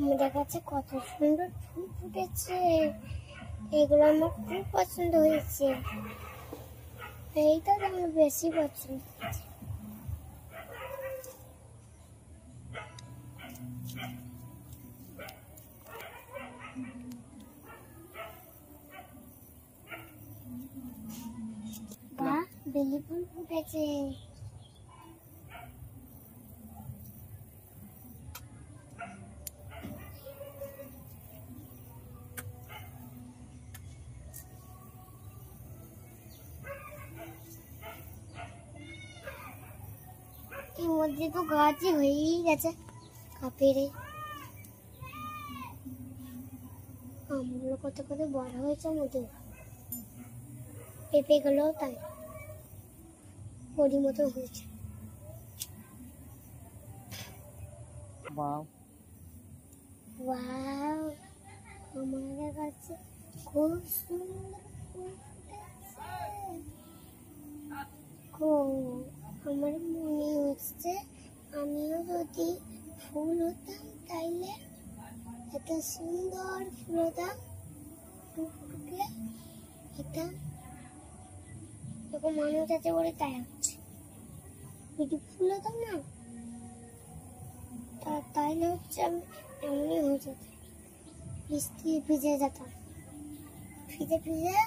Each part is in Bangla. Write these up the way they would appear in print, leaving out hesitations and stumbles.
আমাদের কাছে কত সুন্দর ফুল ফুটেছে, এগুলো আমার খুব পছন্দ হয়েছে। এইটা আমার বেশি পছন্দ হয়েছে। বাহ, বেলি ফুল ফুটেছে। এর মধ্যে তো গাছই হয়েই গেছে কাপেরে। আমগুলো কত কত বড় হয়েছে আমাদের, পেঁপে গুলো তাই মতো হয়েছে। ওয়াও, আমাদের কাছে খুব সুন্দর ফুল ফুটেছে। আমার মনে হচ্ছে আমিও যদি ফুল হতাম তাইলে এত সুন্দর ফুল হতাম, টুকটুকে হতাম। যখন মানুষ আছে বলে তাই হচ্ছে, যদি ফুল হতাম না তাইলে হচ্ছে আমি এমনই হয়ে যেতাম, বৃষ্টি ভিজে যেতাম, ভিজে ভিজে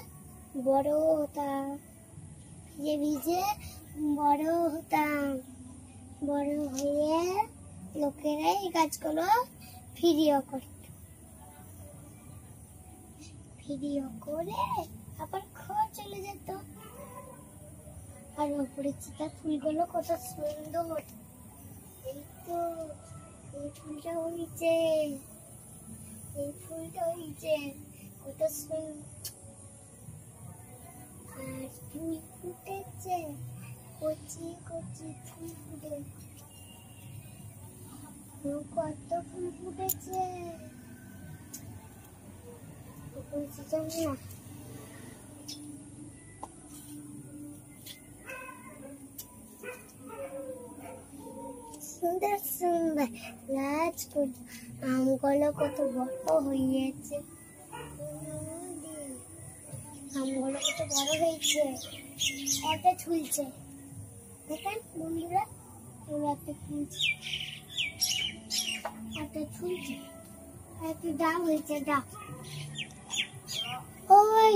বড় হতাম, ভিজে ভিজে বড় হতাম। বড় হয়ে লোকেরা এই গাছগুলো ভিডিও করত, ভিডিও করে আবার ঘর চলে যেত। আর অপরিচিতা ফুলগুলো কত সুন্দর। এই তো এই ফুলটা হয়েছে, এই ফুলটা হয়েছে কত সুন্দর। আর ফুল ফুটেছে, কচি কচি ফুল ফুটেছে, কত ফুল ফুটেছে। সুন্দর সুন্দর গাছগুলো, আমগুলো কত বড় হয়েছে, আমগুলো কত বড় হয়েছে, একটা ঝুলছে। দেখেন বন্ধুরা, একটা ঝুলছে, একটা ঝুলছে, একটা ডাব হয়েছে, ডাব। ওই